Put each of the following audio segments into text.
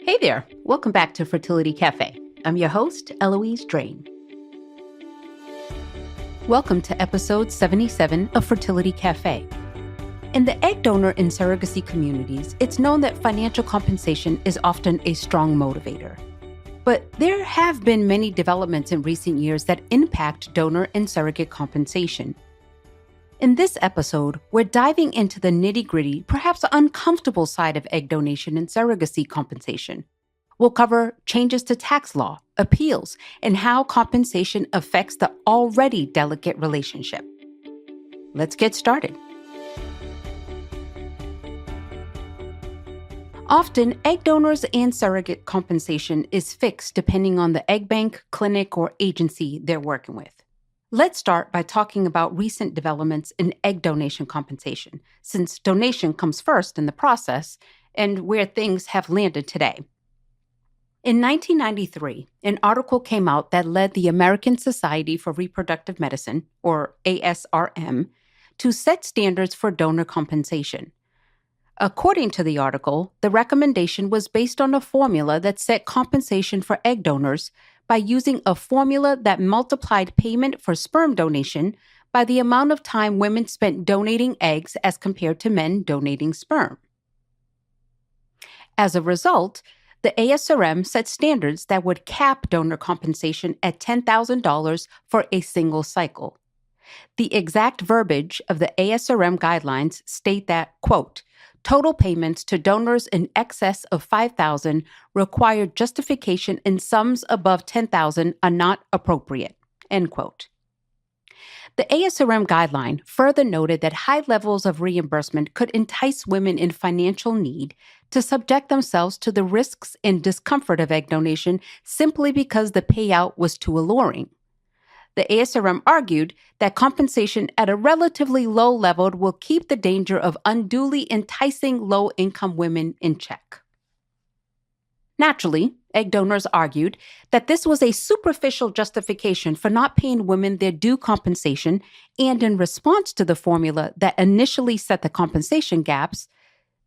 Hey there, welcome back to Fertility Cafe. I'm your host, Eloise Drain. Welcome to episode 77 of Fertility Cafe. In the egg donor and surrogacy communities, it's known that financial compensation is often a strong motivator. But there have been many developments in recent years that impact donor and surrogate compensation. In this episode, we're diving into the nitty-gritty, perhaps uncomfortable side of egg donation and surrogacy compensation. We'll cover changes to tax law, appeals, and how compensation affects the already delicate relationship. Let's get started. Often, egg donors and surrogate compensation is fixed depending on the egg bank, clinic, or agency they're working with. Let's start by talking about recent developments in egg donation compensation, since donation comes first in the process and where things have landed today. In 1993, an article came out that led the American Society for Reproductive Medicine, or ASRM, to set standards for donor compensation. According to the article, the recommendation was based on a formula that set compensation for egg donors by using a formula that multiplied payment for sperm donation by the amount of time women spent donating eggs as compared to men donating sperm. As a result, the ASRM set standards that would cap donor compensation at $10,000 for a single cycle. The exact verbiage of the ASRM guidelines state that, quote, total payments to donors in excess of $5,000 require justification in sums above $10,000 are not appropriate, end quote. The ASRM guideline further noted that high levels of reimbursement could entice women in financial need to subject themselves to the risks and discomfort of egg donation simply because the payout was too alluring. The ASRM argued that compensation at a relatively low level will keep the danger of unduly enticing low-income women in check. Naturally, egg donors argued that this was a superficial justification for not paying women their due compensation, and in response to the formula that initially set the compensation gaps,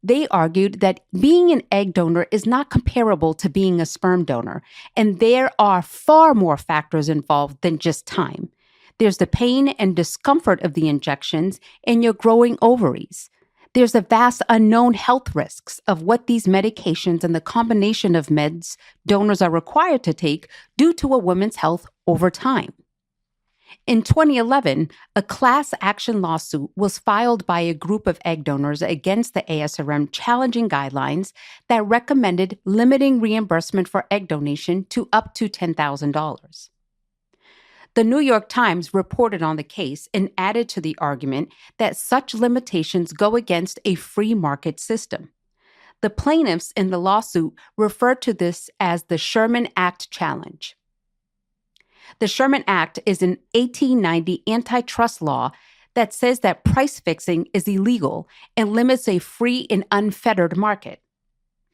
they argued that being an egg donor is not comparable to being a sperm donor, and there are far more factors involved than just time. There's the pain and discomfort of the injections and your growing ovaries. There's the vast unknown health risks of what these medications and the combination of meds donors are required to take due to a woman's health over time. In 2011, a class action lawsuit was filed by a group of egg donors against the ASRM challenging guidelines that recommended limiting reimbursement for egg donation to up to $10,000. The New York Times reported on the case and added to the argument that such limitations go against a free market system. The plaintiffs in the lawsuit referred to this as the Sherman Act challenge. The Sherman Act is an 1890 antitrust law that says that price fixing is illegal and limits a free and unfettered market.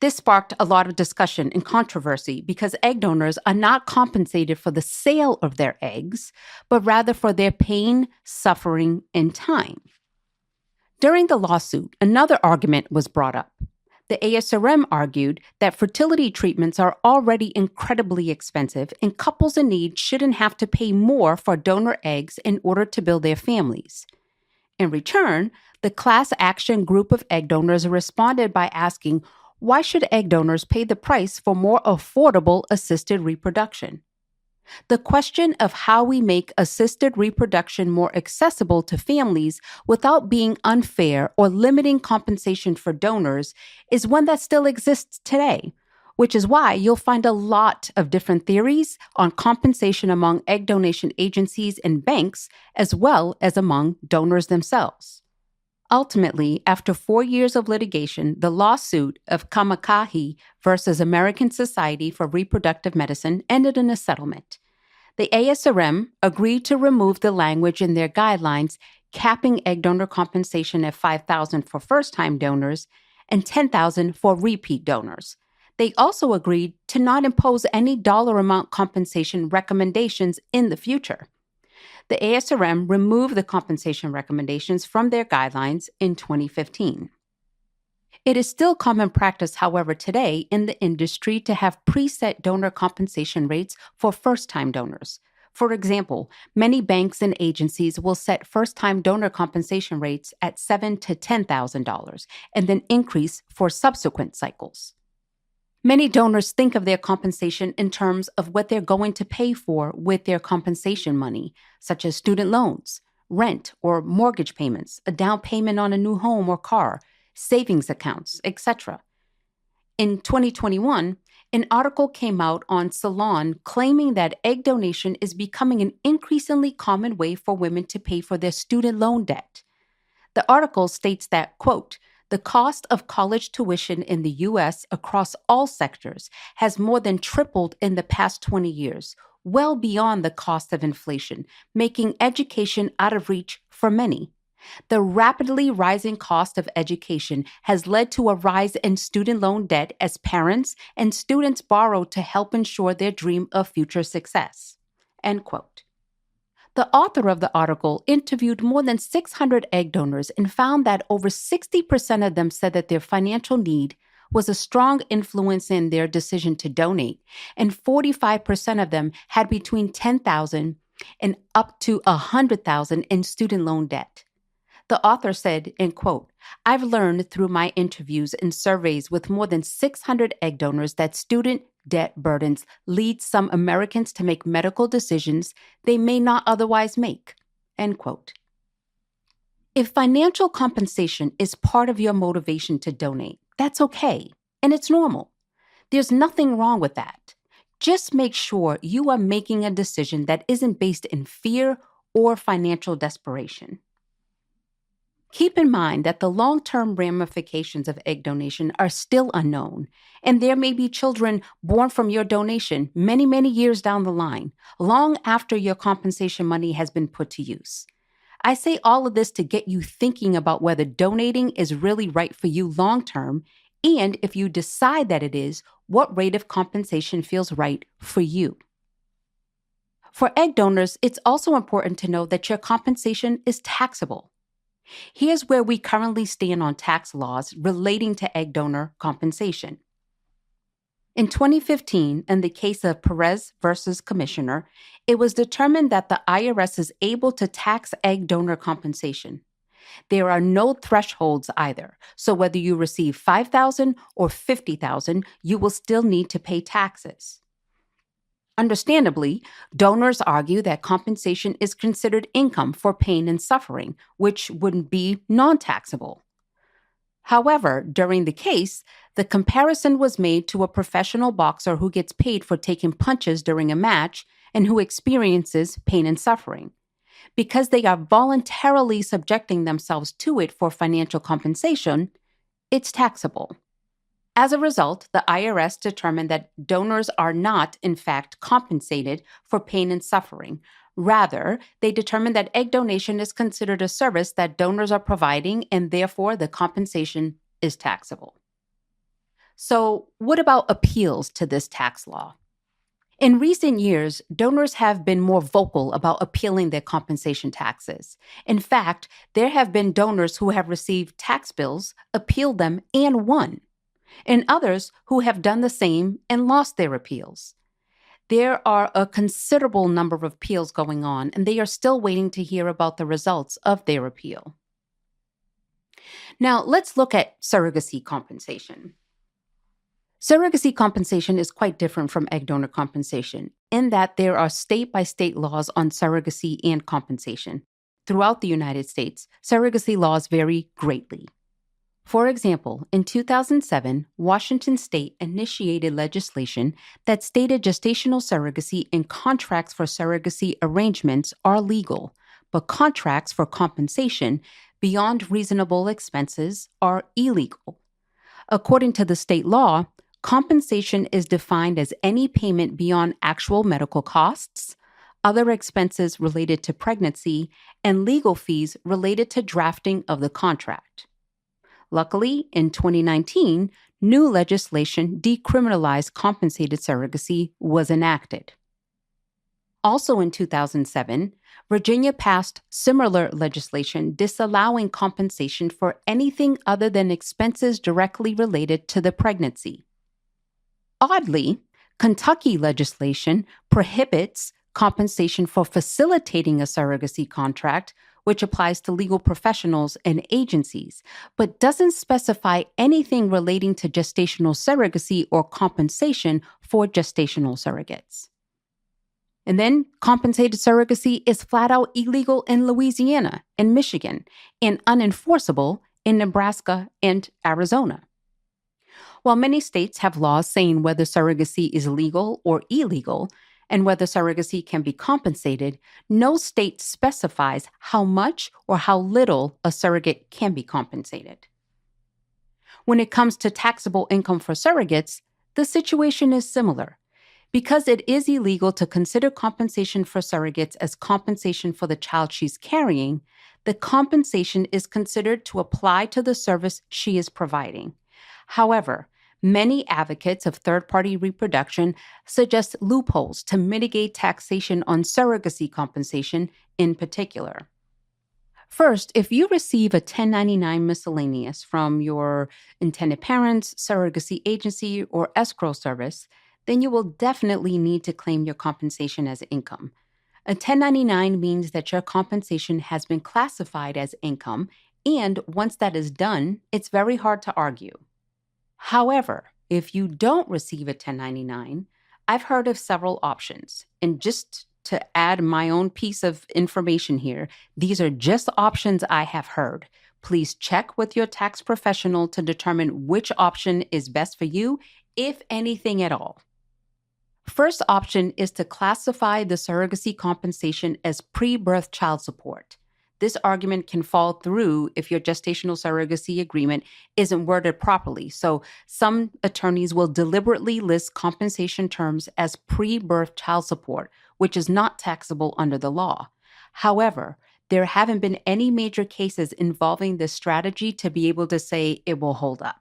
This sparked a lot of discussion and controversy because egg donors are not compensated for the sale of their eggs, but rather for their pain, suffering, and time. During the lawsuit, another argument was brought up. The ASRM argued that fertility treatments are already incredibly expensive and couples in need shouldn't have to pay more for donor eggs in order to build their families. In return, the class action group of egg donors responded by asking, why should egg donors pay the price for more affordable assisted reproduction? The question of how we make assisted reproduction more accessible to families without being unfair or limiting compensation for donors is one that still exists today, which is why you'll find a lot of different theories on compensation among egg donation agencies and banks, as well as among donors themselves. Ultimately, after 4 years of litigation, the lawsuit of Kamakahi versus American Society for Reproductive Medicine ended in a settlement. The ASRM agreed to remove the language in their guidelines capping egg donor compensation at $5,000 for first-time donors and $10,000 for repeat donors. They also agreed to not impose any dollar amount compensation recommendations in the future. The ASRM removed the compensation recommendations from their guidelines in 2015. It is still common practice, however, today in the industry to have preset donor compensation rates for first-time donors. For example, many banks and agencies will set first-time donor compensation rates at $7,000 to $10,000 and then increase for subsequent cycles. Many donors think of their compensation in terms of what they're going to pay for with their compensation money, such as student loans, rent or mortgage payments, a down payment on a new home or car, savings accounts, etc. In 2021, an article came out on Salon claiming that egg donation is becoming an increasingly common way for women to pay for their student loan debt. The article states that, quote, the cost of college tuition in the U.S. across all sectors has more than tripled in the past 20 years, well beyond the cost of inflation, making education out of reach for many. The rapidly rising cost of education has led to a rise in student loan debt as parents and students borrow to help ensure their dream of future success. End quote. The author of the article interviewed more than 600 egg donors and found that over 60% of them said that their financial need was a strong influence in their decision to donate, and 45% of them had between $10,000 and up to $100,000 in student loan debt. The author said, end quote, I've learned through my interviews and surveys with more than 600 egg donors that student debt burdens lead some Americans to make medical decisions they may not otherwise make, end quote. If financial compensation is part of your motivation to donate, that's okay, and it's normal. There's nothing wrong with that. Just make sure you are making a decision that isn't based in fear or financial desperation. Keep in mind that the long-term ramifications of egg donation are still unknown, and there may be children born from your donation many, many years down the line, long after your compensation money has been put to use. I say all of this to get you thinking about whether donating is really right for you long-term, and if you decide that it is, what rate of compensation feels right for you. For egg donors, it's also important to know that your compensation is taxable. Here's where we currently stand on tax laws relating to egg donor compensation. In 2015, in the case of Perez versus Commissioner, it was determined that the IRS is able to tax egg donor compensation. There are no thresholds either, so whether you receive $5,000 or $50,000, you will still need to pay taxes. Understandably, donors argue that compensation is considered income for pain and suffering, which wouldn't be non-taxable. However, during the case, the comparison was made to a professional boxer who gets paid for taking punches during a match and who experiences pain and suffering. Because they are voluntarily subjecting themselves to it for financial compensation, it's taxable. As a result, the IRS determined that donors are not, in fact, compensated for pain and suffering. Rather, they determined that egg donation is considered a service that donors are providing, and therefore the compensation is taxable. So, what about appeals to this tax law? In recent years, donors have been more vocal about appealing their compensation taxes. In fact, there have been donors who have received tax bills, appealed them, and won, and others who have done the same and lost their appeals. There are a considerable number of appeals going on, and they are still waiting to hear about the results of their appeal. Now, let's look at surrogacy compensation. Surrogacy compensation is quite different from egg donor compensation in that there are state-by-state laws on surrogacy and compensation. Throughout the United States, surrogacy laws vary greatly. For example, in 2007, Washington State initiated legislation that stated gestational surrogacy and contracts for surrogacy arrangements are legal, but contracts for compensation beyond reasonable expenses are illegal. According to the state law, compensation is defined as any payment beyond actual medical costs, other expenses related to pregnancy, and legal fees related to drafting of the contract. Luckily, in 2019, new legislation decriminalized compensated surrogacy was enacted. Also in 2007, Virginia passed similar legislation disallowing compensation for anything other than expenses directly related to the pregnancy. Oddly, Kentucky legislation prohibits compensation for facilitating a surrogacy contract, which applies to legal professionals and agencies, but doesn't specify anything relating to gestational surrogacy or compensation for gestational surrogates. And then compensated surrogacy is flat out illegal in Louisiana and Michigan and unenforceable in Nebraska and Arizona. While many states have laws saying whether surrogacy is legal or illegal and whether surrogacy can be compensated, no state specifies how much or how little a surrogate can be compensated. When it comes to taxable income for surrogates, the situation is similar. Because it is illegal to consider compensation for surrogates as compensation for the child she's carrying, the compensation is considered to apply to the service she is providing. However, many advocates of third-party reproduction suggest loopholes to mitigate taxation on surrogacy compensation in particular. First, if you receive a 1099 miscellaneous from your intended parents, surrogacy agency, or escrow service, then you will definitely need to claim your compensation as income. A 1099 means that your compensation has been classified as income, and once that is done, it's very hard to argue. However, if you don't receive a 1099, I've heard of several options. And just to add my own piece of information here, these are just options I have heard. Please check with your tax professional to determine which option is best for you, if anything at all. First option is to classify the surrogacy compensation as pre-birth child support. This argument can fall through if your gestational surrogacy agreement isn't worded properly. So some attorneys will deliberately list compensation terms as pre-birth child support, which is not taxable under the law. However, there haven't been any major cases involving this strategy to be able to say it will hold up.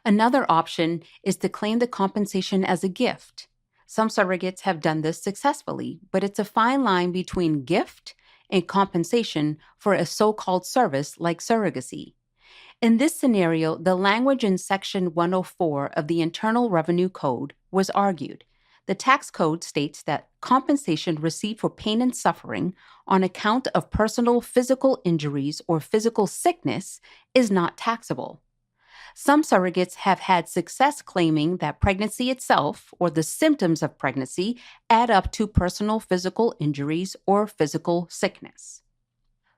Another option is to claim the compensation as a gift. Some surrogates have done this successfully, but it's a fine line between gift and compensation for a so-called service like surrogacy. In this scenario, the language in Section 104 of the Internal Revenue Code was argued. The tax code states that compensation received for pain and suffering on account of personal physical injuries or physical sickness is not taxable. Some surrogates have had success claiming that pregnancy itself or the symptoms of pregnancy add up to personal physical injuries or physical sickness.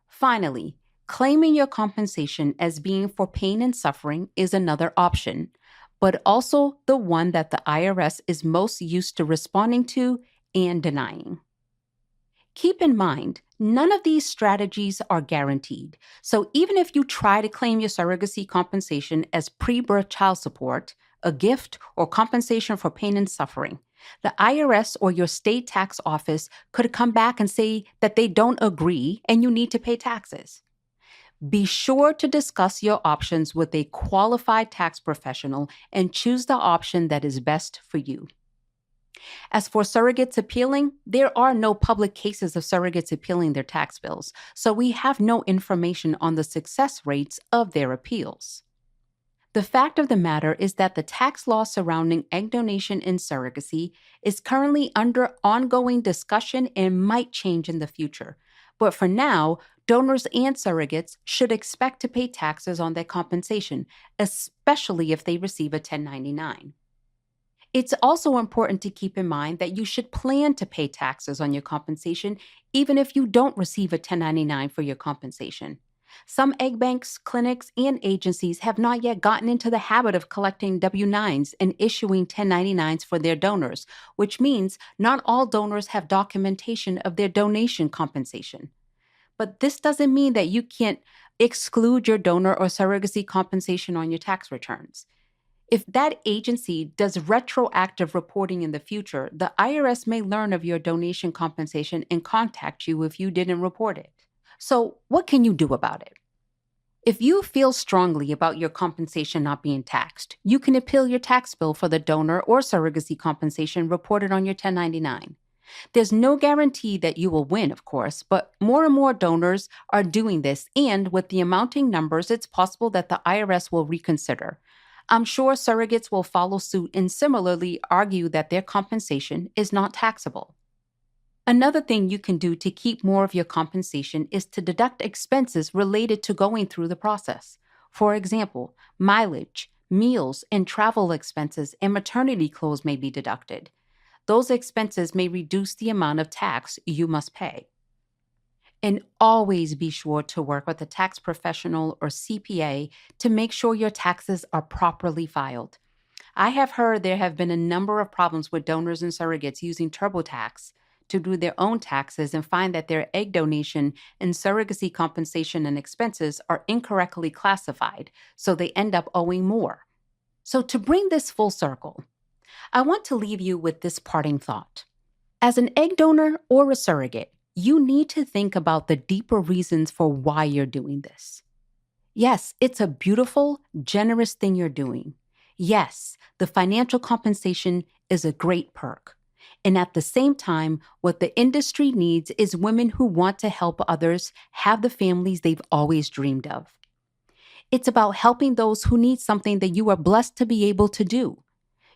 Finally, claiming your compensation as being for pain and suffering is another option, but also the one that the IRS is most used to responding to and denying. Keep in mind, none of these strategies are guaranteed. So even if you try to claim your surrogacy compensation as pre-birth child support, a gift, or compensation for pain and suffering, the IRS or your state tax office could come back and say that they don't agree and you need to pay taxes. Be sure to discuss your options with a qualified tax professional and choose the option that is best for you. As for surrogates appealing, there are no public cases of surrogates appealing their tax bills, so we have no information on the success rates of their appeals. The fact of the matter is that the tax law surrounding egg donation and surrogacy is currently under ongoing discussion and might change in the future. But for now, donors and surrogates should expect to pay taxes on their compensation, especially if they receive a 1099. It's also important to keep in mind that you should plan to pay taxes on your compensation even if you don't receive a 1099 for your compensation. Some egg banks, clinics, and agencies have not yet gotten into the habit of collecting W-9s and issuing 1099s for their donors, which means not all donors have documentation of their donation compensation. But this doesn't mean that you can't exclude your donor or surrogacy compensation on your tax returns. If that agency does retroactive reporting in the future, the IRS may learn of your donation compensation and contact you if you didn't report it. So, what can you do about it? If you feel strongly about your compensation not being taxed, you can appeal your tax bill for the donor or surrogacy compensation reported on your 1099. There's no guarantee that you will win, of course, but more and more donors are doing this, and with the mounting numbers, it's possible that the IRS will reconsider. I'm sure surrogates will follow suit and similarly argue that their compensation is not taxable. Another thing you can do to keep more of your compensation is to deduct expenses related to going through the process. For example, mileage, meals, and travel expenses and maternity clothes may be deducted. Those expenses may reduce the amount of tax you must pay. And always be sure to work with a tax professional or CPA to make sure your taxes are properly filed. I have heard there have been a number of problems with donors and surrogates using TurboTax to do their own taxes and find that their egg donation and surrogacy compensation and expenses are incorrectly classified, so they end up owing more. So to bring this full circle, I want to leave you with this parting thought. As an egg donor or a surrogate, you need to think about the deeper reasons for why you're doing this. Yes, it's a beautiful, generous thing you're doing. Yes, the financial compensation is a great perk. And at the same time, what the industry needs is women who want to help others have the families they've always dreamed of. It's about helping those who need something that you are blessed to be able to do.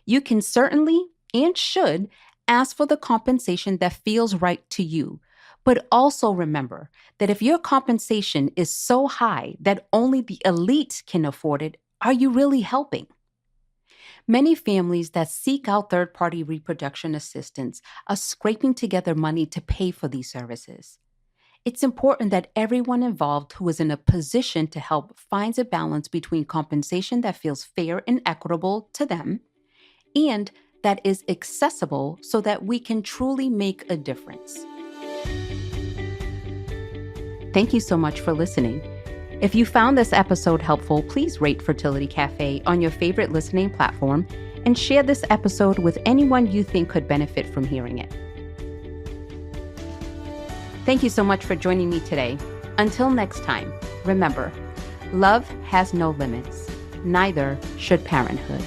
You can certainly and should ask for the compensation that feels right to you. But also remember that if your compensation is so high that only the elite can afford it, are you really helping? Many families that seek out third-party reproduction assistance are scraping together money to pay for these services. It's important that everyone involved who is in a position to help finds a balance between compensation that feels fair and equitable to them and that is accessible so that we can truly make a difference. Thank you so much for listening. If you found this episode helpful, please rate Fertility Cafe on your favorite listening platform and share this episode with anyone you think could benefit from hearing it. Thank you so much for joining me today. Until next time, remember, love has no limits. Neither should parenthood.